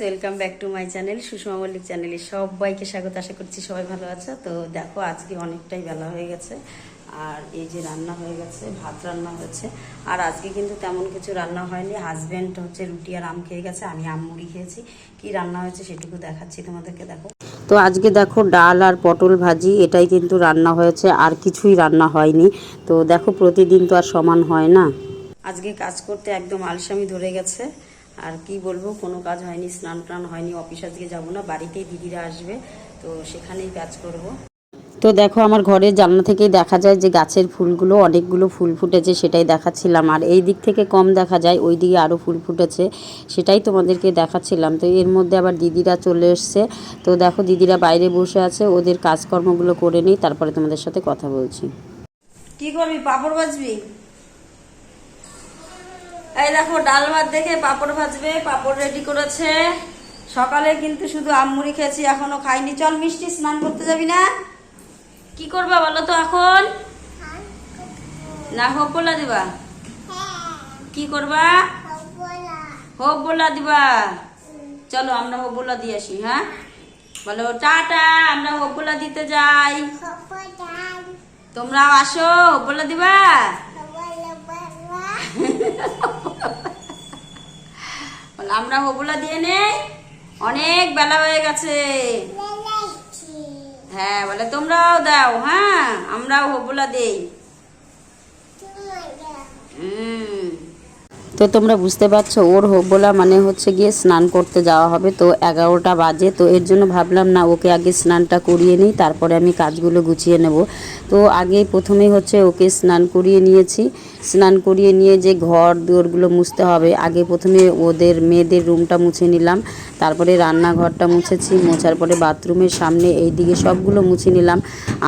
Welcome back to my channel Sushma Mallick চ্যানেলে সবাইকে স্বাগত। আশা করছি সবাই ভালো আছে। তো দেখো আজকে অনেকটাই বেলা হয়ে গেছে আর এই যে রান্না হয়ে গেছে, ভাত রান্না হয়েছে। আর আজকে কিন্তু তেমন কিছু রান্না হয়নি। হাজব্যান্ড হচ্ছে রুটি আর আম খেয়ে গেছে, আমি আম মুড়ি খেয়েছি। কি রান্না হয়েছে সেটুকু দেখাচ্ছি তোমাদেরকে, দেখো। তো আজকে দেখো ডাল আর পটল ভাজি এটাই কিন্তু রান্না হয়েছে, আর কিছুই রান্না হয়নি। তো দেখো প্রতিদিন তো আর সমান হয় না। আজকে কাজ করতে একদম আলসামি ধরে গেছে। আর কি বলবো, কোনো কাজ হয়নি, স্নান টান হয়নি। অফিস আজকে যাবো না, বাড়িতেই দিদিরা আসবে, তো সেখানেই কাজ করব। তো দেখো আমার ঘরের জানলা থেকেই দেখা যায় যে গাছের ফুলগুলো অনেকগুলো ফুল ফুটেছে, সেটাই দেখাচ্ছিলাম। আর এই দিক থেকে কম দেখা যায়, ওই দিকে আরও ফুল ফুটেছে, সেটাই তোমাদেরকে দেখাচ্ছিলাম। তো এর মধ্যে আবার দিদিরা চলে এসছে। তো দেখো দিদিরা বাইরে বসে আছে, ওদের কাজকর্মগুলো করে নিই, তারপরে তোমাদের সাথে কথা বলছি। কি করবি, পাঁপড় ভাজবি? এই দেখো ডাল ভাত দেখে পাঁপড় ভাজবে, পাঁপড় রেডি করেছে। সকালে কিন্তু শুধু আমমুড়ি খেয়েছি, এখনো খাইনি। চল মিষ্টি, স্নান করতে যাবি না? কি করবা বলো তো এখন? না হোপ বলা দিবা? কি করবা? হোপ বলা দিবা? চলো আমরা হোপ বলা দিয়ে আসি। হ্যাঁ বলো টাটা, আমরা হোপ বলা দিতে যাই। তোমরাও আসো, হোপ বলা দিবা? আমরা হোবলা দিয়ে নেই, অনেক বেলা হয়ে গেছে। হ্যাঁ বলে তোমরাও দাও। হ্যাঁ আমরাও হোবলা দেই। তো তোমরা বুঝতে পারছো, ওর হোবলা মানে হচ্ছে গিয়ে স্নান করতে যাওয়া হবে। তো 11টা বাজে, তো এর জন্য ভাবলাম না ওকে আগে স্নানটা করিয়ে নিই, তারপরে আমি কাজগুলো গুছিয়ে নেব। তো আগেই প্রথমেই হচ্ছে ওকে স্নান করিয়ে নিয়েছি। স্নান করিয়ে নিয়ে যে ঘর দুয়ারগুলো মুছতে হবে, আগে প্রথমে ওদের মেয়েদের রুমটা মুছে নিলাম, তারপরে রান্নাঘরটা মুছেছি, মোছার পরে বাথরুমের সামনে এই দিকে সবগুলো মুছে নিলাম।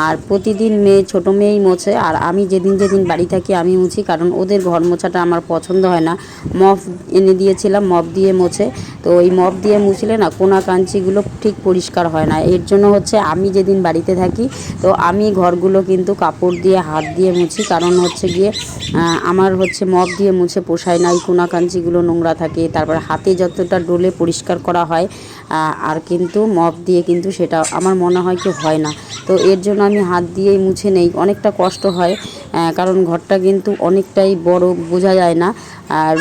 আর প্রতিদিন ছোটো মেয়েই মোছে, আর আমি যেদিন যেদিন বাড়ি থাকি আমি মুছি, কারণ ওদের ঘর মোছাটা আমার পছন্দ হয় না। মপ এনে দিয়েছিলাম, মপ দিয়ে মোছে। তো ওই মপ দিয়ে মুছলে না কোনা কাঞ্চিগুলো ঠিক পরিষ্কার হয় না। এর জন্য হচ্ছে আমি যেদিন বাড়িতে থাকি, তো আমি ঘরগুলো কিন্তু কাপড় দিয়ে হাত দিয়ে মুছি, কারণ হচ্ছে গিয়ে আমার হচ্ছে মপ দিয়ে মুছে পোষায় না। এই কোনা কাঞ্চিগুলো নোংরা থাকে, তারপর হাতে যতটা ডলে পরিষ্কার করা হয়, আর কিন্তু মপ দিয়ে কিন্তু সেটা আমার মনে হয় কি হয় না। তো এর জন্য আমি হাত দিয়েই মুছে নেই। অনেকটা কষ্ট হয়, কারণ ঘরটা কিন্তু অনেকটাই বড়, বোঝা যায় না।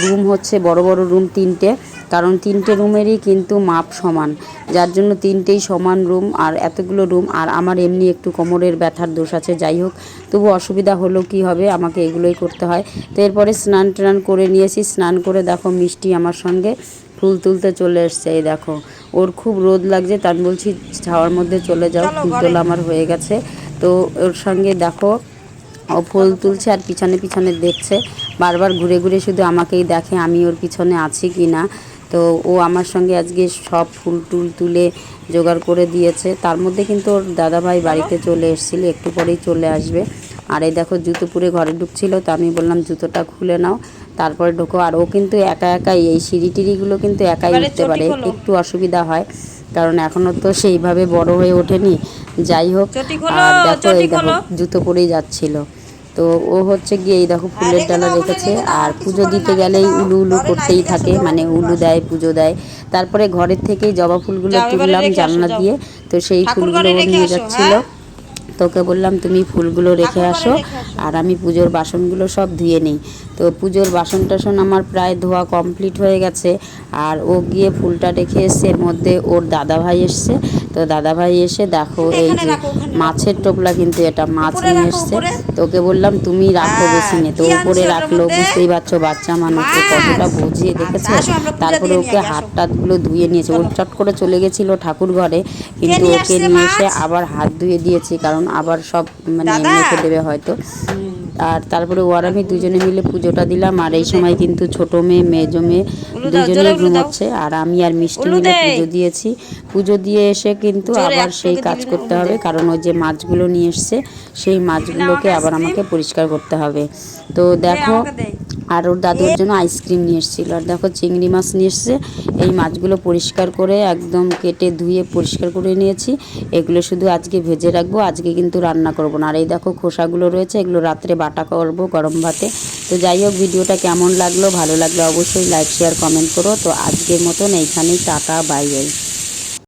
রুম হচ্ছে বড় বড় রুম 3টে, কারণ 3টে রুমেরই কিন্তু মাপ সমান, যার জন্য 3টেই সমান রুম। আর এতগুলো রুম, আর আমার এমনি একটু কোমরের ব্যথার দোষ আছে। যাই হোক, তবু অসুবিধা হলো কি হবে, আমাকে এগুলোই করতে হয়। তো এরপরে স্নান টান করে নিয়েছি। স্নান করে দেখো মিষ্টি আমার সঙ্গে ফুল তুলতে চলে এসছে। এই দেখো ওর খুব রোদ লাগছে, তা আমি বলছি ছাওয়ার মধ্যে চলে যাও, ফুল তোলা আমার হয়ে গেছে। তো ওর সঙ্গে দেখো ও ফুল তুলছে আর পিছনে পিছনে দেখছে, বারবার ঘুরে ঘুরে শুধু আমাকেই দেখে আমি ওর পিছনে আছি কি না। তো ও আমার সঙ্গে আজকে সব ফুল টুল তুলে জোগাড় করে দিয়েছে। তার মধ্যে কিন্তু ওর দাদাভাই বাড়িতে চলে এসেছিলো, একটু পরেই চলে আসবে। আর এই দেখো জুতো পরে ঘরে ঢুকছিল, তো আমি বললাম জুতোটা খুলে নাও, তারপরে ঢোকো। আর ও কিন্তু একা একাই এই সিঁড়ি টিড়িগুলো কিন্তু একাই উঠতে পারে, একটু অসুবিধা হয় কারণ এখনও তো সেইভাবে বড় হয়ে ওঠেনি। যাই হোক, আর দেখো এই দেখো জুতো পরেই যাচ্ছিল। তো ও হচ্ছে গিয়ে এই দেখো ফুলের ডালা রেখেছে। আর পুজো দিতে গেলেই উলু উলু করতেই থাকে, মানে উলু দেয়, পুজো দেয়। তারপরে ঘরের থেকেই জবা ফুলগুলো তুললাম জানলা দিয়ে, তো সেই ফুলগুলো ও নিয়ে যাচ্ছিল। তোকে বললাম তুমি ফুলগুলো রেখে আসো, আর আমি পুজোর বাসনগুলো সব ধুয়ে নিই। তো পুজোর বাসন টাসন আমার প্রায় ধোয়া কমপ্লিট হয়ে গেছে। আর ও গিয়ে ফুলটা রেখে এসছে, এর মধ্যে ওর দাদাভাই এসছে। তো দাদাভাই এসে দেখো এই যে মাছের টোপলা, কিন্তু এটা মাছ নিয়ে এসছে। তো ওকে বললাম তুমি রাখো বেসিনে, তো উপরে রাখলো। বুঝতেই পারছো বাচ্চা মানুষ, তো কতটা বুঝিয়ে দেখেছে। তারপরে ওকে হাত টাতগুলো ধুয়ে নিয়েছে। ওর চট করে চলে গেছিলো ঠাকুর ঘরে, কিন্তু ওকে নিয়ে এসে আবার হাত ধুয়ে দিয়েছি, কারণ আবার সব মানে মেখে দেবে হয়তো। আর তারপরে ও আর আমি দুজনে মিলে পুজোটা দিলাম। আর এই সময় কিন্তু ছোটো মেয়ে, মেজো মেয়ে দুজনেই ঘুমোচ্ছে, আর আমি আর মিষ্টি মিলে পুজো দিয়েছি। পুজো দিয়ে এসে কিন্তু আবার সেই কাজ করতে হবে, কারণ ওই যে মাছগুলো নিয়ে এসছে সেই মাছগুলোকে আবার আমাকে পরিষ্কার করতে হবে। তো দেখো আর ওর দাদুর জন্য আইসক্রিম নিয়ে এসেছিল। আর দেখো চিংড়ি মাছ নিয়ে এসছে। এই মাছগুলো পরিষ্কার করে একদম কেটে ধুয়ে পরিষ্কার করে নিয়েছি। এগুলো শুধু আজকে ভেজে রাখবো, আজকে কিন্তু রান্না করব না। আর এই দেখো খোসাগুলো রয়েছে, এগুলো রাত্রে বাটা করব গরম ভাতে। তো যাই হোক, ভিডিওটা কেমন লাগলো, ভালো লাগলে অবশ্যই লাইক শেয়ার কমেন্ট করো। তো আজকের মতন এইখানেই টাটা, বাই বাই।